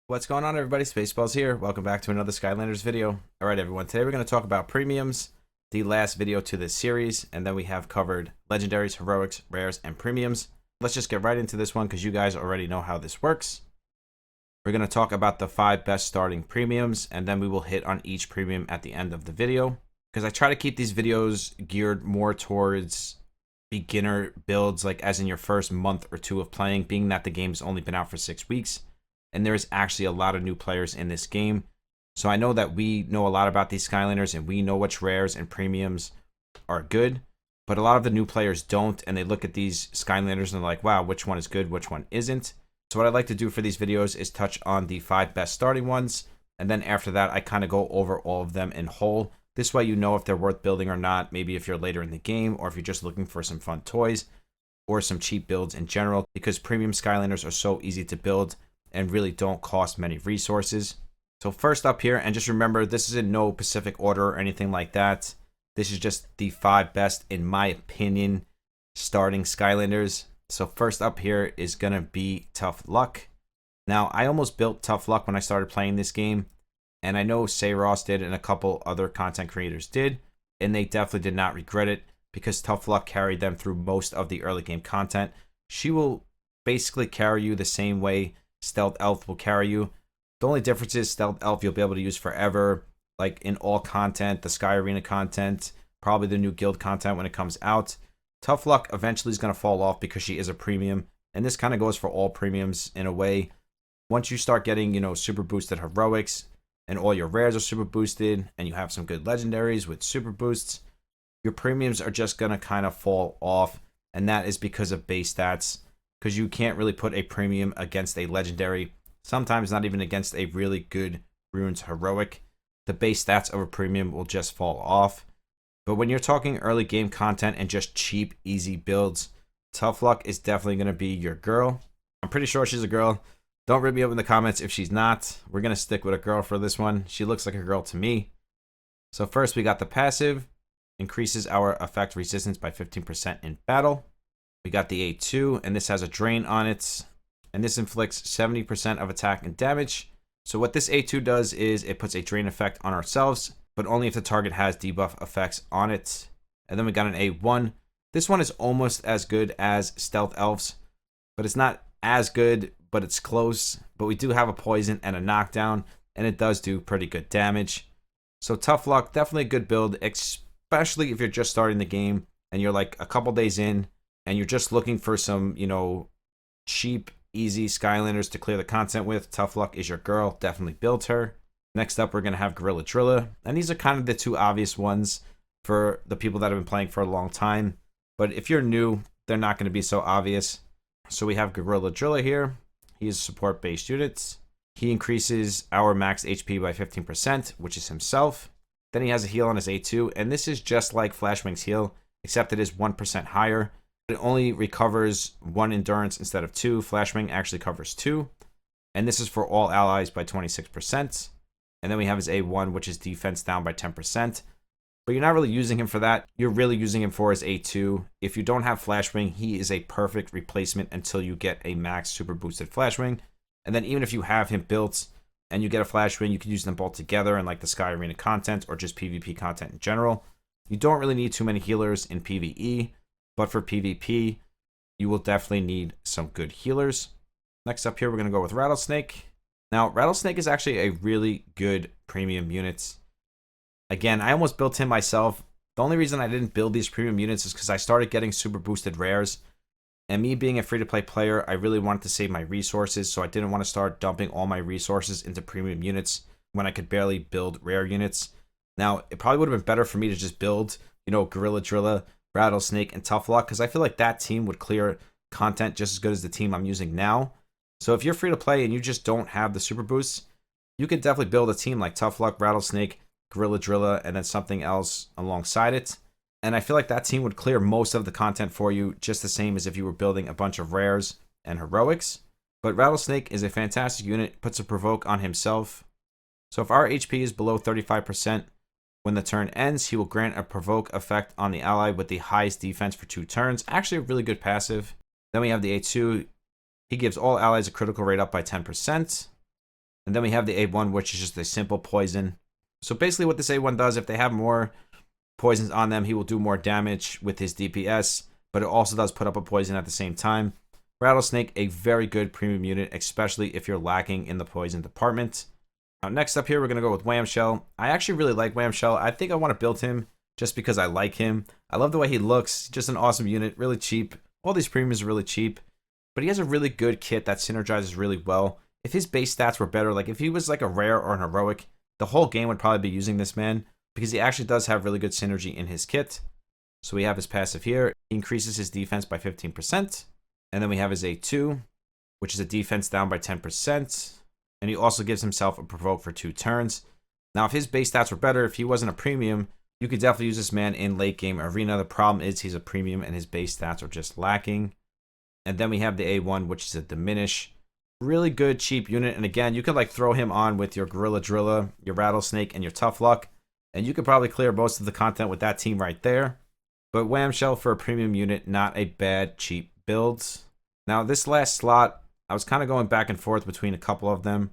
What's going on, everybody? Spaceballs here. Welcome back to another Skylanders video. Alright everyone, today we're going to talk about premiums, the last video to this series, and then we have covered legendaries, heroics, rares, and premiums. Let's just get right into this one because you guys already know how this works. We're going to talk about the 5 best starting premiums, and then we will hit on each premium at the end of the video. Because I try to keep these videos geared more towards beginner builds, like as in your first month or two of playing, being that the game's only been out for 6 weeks. And there's actually a lot of new players in this game. So I know that we know a lot about these Skylanders and we know which rares and premiums are good. But a lot of the new players don't, and they look at these Skylanders and they're like, wow, which one is good, which one isn't. So what I like to do for these videos is touch on the 5 best starting ones. And then after that, I kind of go over all of them in whole. This way you know if they're worth building or not, maybe if you're later in the game or if you're just looking for some fun toys or some cheap builds in general. Because premium Skylanders are so easy to build and really don't cost many resources. So first up here, and just remember, this is in no specific order or anything like that. This is just the 5 best, in my opinion, starting Skylanders. So first up here is going to be Tough Luck. Now, I almost built Tough Luck when I started playing this game, and I know Say Ross did and a couple other content creators did, and they definitely did not regret it because Tough Luck carried them through most of the early game content. She will basically carry you the same way Stealth Elf will carry you. The only difference is Stealth Elf you'll be able to use forever, like in all content, the Sky Arena content, probably the new guild content when it comes out. Tough Luck eventually is going to fall off because she is a premium, and this kind of goes for all premiums in a way. Once you start getting, super boosted heroics, and all your rares are super boosted, and you have some good legendaries with super boosts, your premiums are just going to kind of fall off, and that is because of base stats. Because you can't really put a premium against a legendary, sometimes not even against a really good runes heroic. The base stats of a premium will just fall off. But when you're talking early game content and just cheap, easy builds, Tough Luck is definitely going to be your girl. I'm pretty sure she's a girl. Don't rip me up in the comments if she's not. We're going to stick with a girl for this one. She looks like a girl to me. So first we got the passive. Increases our effect resistance by 15% in battle. We got the A2, and this has a drain on it, and this inflicts 70% of attack and damage. So what this A2 does is it puts a drain effect on ourselves, but only if the target has debuff effects on it. And then we got an A1. This one is almost as good as Stealth Elf's, but it's not as good, but it's close. But we do have a poison and a knockdown, and it does do pretty good damage. So Tough Luck, definitely a good build, especially if you're just starting the game and you're like a couple days in, and you're just looking for some, cheap, easy Skylanders to clear the content with. Tough Luck is your girl. Definitely build her. Next up, we're going to have Guerrilla Driller. And these are kind of the 2 obvious ones for the people that have been playing for a long time. But if you're new, they're not going to be so obvious. So we have Guerrilla Driller here. He is support-based units. He increases our max HP by 15%, which is himself. Then he has a heal on his A2. And this is just like Flashwing's heal, except it is 1% higher. It only recovers 1 endurance instead of 2. Flashwing actually covers 2. And this is for all allies by 26%. And then we have his A1, which is defense down by 10%. But you're not really using him for that. You're really using him for his A2. If you don't have Flashwing, he is a perfect replacement until you get a max super boosted Flashwing. And then even if you have him built and you get a Flashwing, you can use them both together in like the Sky Arena content or just PvP content in general. You don't really need too many healers in PvE. But for PvP, you will definitely need some good healers. Next up here, we're going to go with Rattlesnake. Now, Rattlesnake is actually a really good premium unit. Again, I almost built him myself. The only reason I didn't build these premium units is because I started getting super boosted rares. And me being a free-to-play player, I really wanted to save my resources, so I didn't want to start dumping all my resources into premium units when I could barely build rare units. Now, it probably would have been better for me to just build, Guerrilla Driller, Rattlesnake, and Tough Luck, because I feel like that team would clear content just as good as the team I'm using now. So if you're free to play and you just don't have the super boosts, you could definitely build a team like Tough Luck, Rattlesnake, Guerrilla Driller, and then something else alongside it. And I feel like that team would clear most of the content for you, just the same as if you were building a bunch of rares and heroics. But Rattlesnake is a fantastic unit, puts a provoke on himself. So if our HP is below 35%, when the turn ends, he will grant a provoke effect on the ally with the highest defense for 2 turns. Actually, a really good passive. Then we have the A2. He gives all allies a critical rate up by 10%. And then we have the A1, which is just a simple poison. So basically what this A1 does, if they have more poisons on them, he will do more damage with his DPS, but it also does put up a poison at the same time. Rattlesnake, a very good premium unit, especially if you're lacking in the poison department. Now, next up here, we're going to go with Whamshell. I actually really like Whamshell. I think I want to build him just because I like him. I love the way he looks. Just an awesome unit, really cheap. All these premiums are really cheap, but he has a really good kit that synergizes really well. If his base stats were better, like if he was like a rare or an heroic, the whole game would probably be using this man because he actually does have really good synergy in his kit. So we have his passive here. He increases his defense by 15%. And then we have his A2, which is a defense down by 10%. And he also gives himself a provoke for 2 turns. Now, if his base stats were better, if he wasn't a premium, you could definitely use this man in late game arena. The problem is he's a premium and his base stats are just lacking. And then we have the A1, which is a diminish. Really good, cheap unit. And again, you could like throw him on with your Guerrilla Driller, your Rattlesnake, and your Tough Luck. And you could probably clear most of the content with that team right there. But Whamshell for a premium unit, not a bad, cheap build. Now, this last slot, I was kind of going back and forth between a couple of them.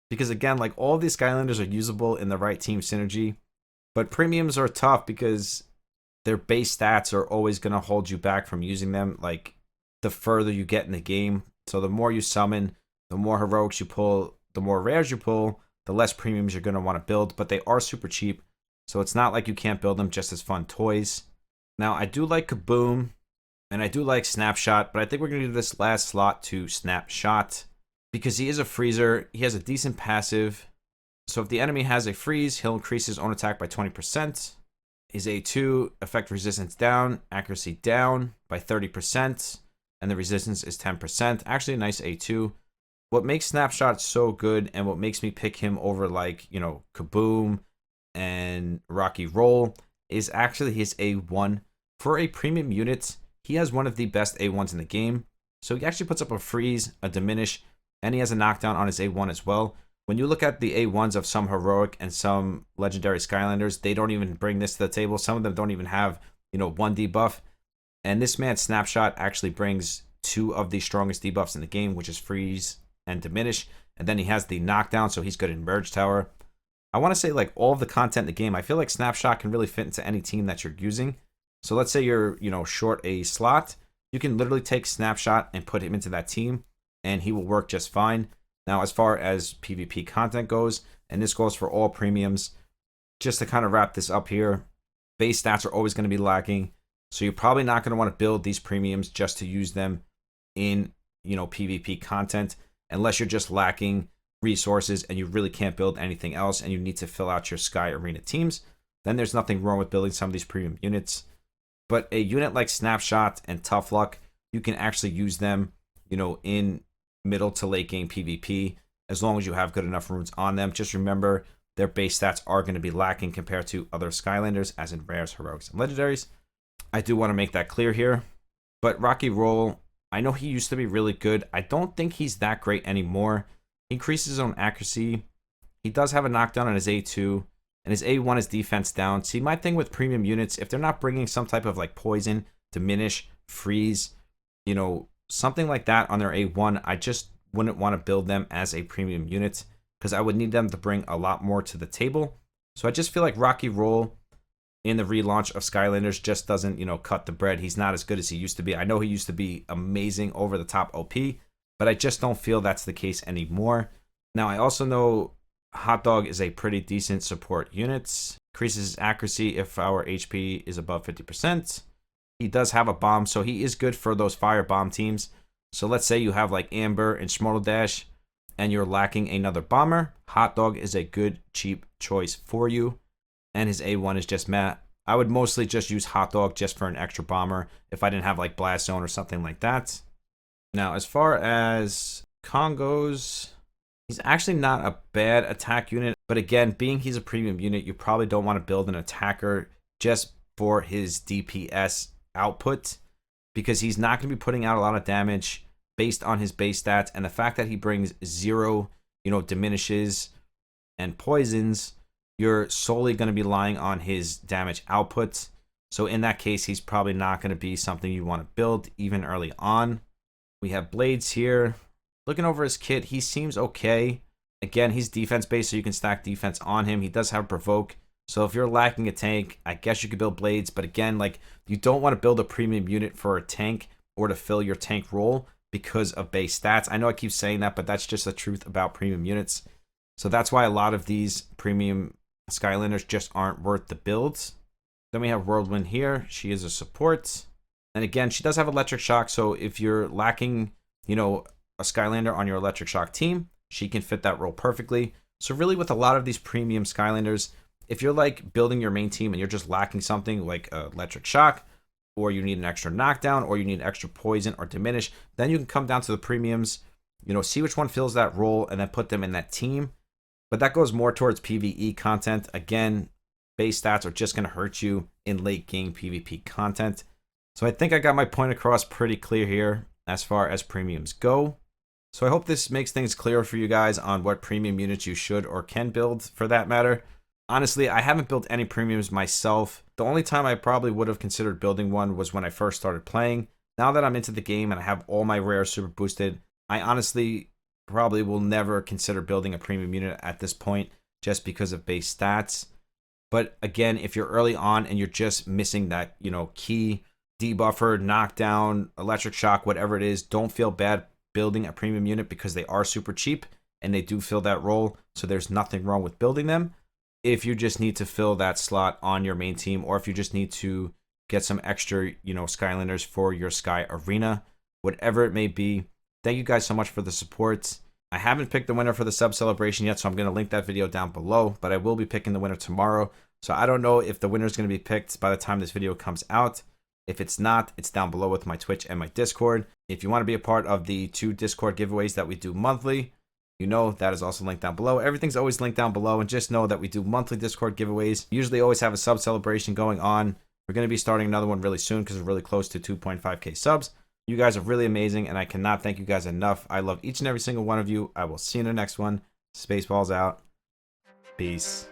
Because again, like all of these Skylanders are usable in the right team synergy. But premiums are tough because their base stats are always going to hold you back from using them. Like the further you get in the game. So the more you summon, the more heroics you pull, the more rares you pull, the less premiums you're going to want to build. But they are super cheap. So it's not like you can't build them just as fun toys. Now, I do like Kaboom. And I do like Snapshot, but I think we're going to do this last slot to Snapshot because he is a freezer. He has a decent passive. So if the enemy has a freeze, he'll increase his own attack by 20%. His A2, effect resistance down, accuracy down by 30%, and the resistance is 10%. Actually, a nice A2. What makes Snapshot so good and what makes me pick him over like, you know, Kaboom and Rocky Roll is actually his A1. For a premium unit, he has one of the best A1s in the game. So he actually puts up a freeze, a diminish, and he has a knockdown on his A1 as well. When you look at the A1s of some heroic and some legendary Skylanders, they don't even bring this to the table. Some of them don't even have, you know, 1 debuff. And this man's Snapshot actually brings 2 of the strongest debuffs in the game, which is freeze and diminish. And then he has the knockdown, so he's good in Merge Tower. I want to say like all of the content in the game, I feel like Snapshot can really fit into any team that you're using. So let's say you're, you know, short a slot. You can literally take Snapshot and put him into that team, and he will work just fine. Now, as far as PvP content goes, and this goes for all premiums, just to kind of wrap this up here, base stats are always going to be lacking. So you're probably not going to want to build these premiums just to use them in, you know, PvP content, unless you're just lacking resources and you really can't build anything else and you need to fill out your Sky Arena teams. Then there's nothing wrong with building some of these premium units. But a unit like Snapshot and Tough Luck, you can actually use them, you know, in middle to late game PvP, as long as you have good enough runes on them. Just remember, their base stats are going to be lacking compared to other Skylanders, as in rares, heroics, and legendaries. I do want to make that clear here. But Rocky Roll, I know he used to be really good. I don't think he's that great anymore. He increases his own accuracy. He does have a knockdown on his A2. And his A1 is defense down. See, my thing with premium units, if they're not bringing some type of like poison, diminish, freeze, you know, something like that on their A1, I just wouldn't want to build them as a premium unit because I would need them to bring a lot more to the table. So I just feel like Rocky Roll in the relaunch of Skylanders just doesn't, you know, cut the bread. He's not as good as he used to be. I know he used to be amazing, over the top OP, but I just don't feel that's the case anymore. Now, I also know Hot Dog is a pretty decent support unit. Increases his accuracy if our HP is above 50%. He does have a bomb, so he is good for those fire bomb teams. So let's say you have like Amber and Schmorteldash and you're lacking another bomber. Hot Dog is a good, cheap choice for you. And his A1 is just matte. I would mostly just use Hot Dog just for an extra bomber if I didn't have like Blast Zone or something like that. Now, as far as Congos, he's actually not a bad attack unit, but again, being he's a premium unit, you probably don't want to build an attacker just for his DPS output because he's not going to be putting out a lot of damage based on his base stats, and the fact that he brings 0, you know, diminishes and poisons, you're solely going to be relying on his damage output. So in that case, he's probably not going to be something you want to build even early on. We have Blades here. Looking over his kit, he seems okay. Again, he's defense based, so you can stack defense on him. He does have provoke. So if you're lacking a tank, I guess you could build blades. But again, like, you don't want to build a premium unit for a tank or to fill your tank role because of base stats. I know I keep saying that, but that's just the truth about premium units. So that's why a lot of these premium Skylanders just aren't worth the builds. Then we have Whirlwind here. She is a support. And again, she does have electric shock. So if you're lacking, you know, a Skylander on your electric shock team, she can fit that role perfectly. So really with a lot of these premium Skylanders, if you're like building your main team and you're just lacking something like electric shock, or you need an extra knockdown, or you need extra poison or diminish, then you can come down to the premiums, you know, see which one fills that role and then put them in that team. But that goes more towards PvE content. Again, base stats are just going to hurt you in late game PvP content. So I think I got my point across pretty clear here as far as premiums go. So I hope this makes things clear for you guys on what premium units you should or can build for that matter. Honestly, I haven't built any premiums myself. The only time I probably would have considered building one was when I first started playing. Now that I'm into the game and I have all my rares super boosted, I honestly probably will never consider building a premium unit at this point just because of base stats. But again, if you're early on and you're just missing that, you know, key debuffer, knockdown, electric shock, whatever it is, don't feel bad building a premium unit because they are super cheap and they do fill that role. So there's nothing wrong with building them. If you just need to fill that slot on your main team, or if you just need to get some extra, you know, Skylanders for your Sky Arena, whatever it may be. Thank you guys so much for the support. I haven't picked the winner for the sub celebration yet, so I'm going to link that video down below, but I will be picking the winner tomorrow. So I don't know if the winner is going to be picked by the time this video comes out. If it's not, it's down below with my Twitch and my Discord. If you want to be a part of the 2 Discord giveaways that we do monthly, you know that is also linked down below. Everything's always linked down below, and just know that we do monthly Discord giveaways. Usually always have a sub celebration going on. We're going to be starting another one really soon because we're really close to 2.5k subs. You guys are really amazing, and I cannot thank you guys enough. I love each and every single one of you. I will see you in the next one. Spaceballs out. Peace.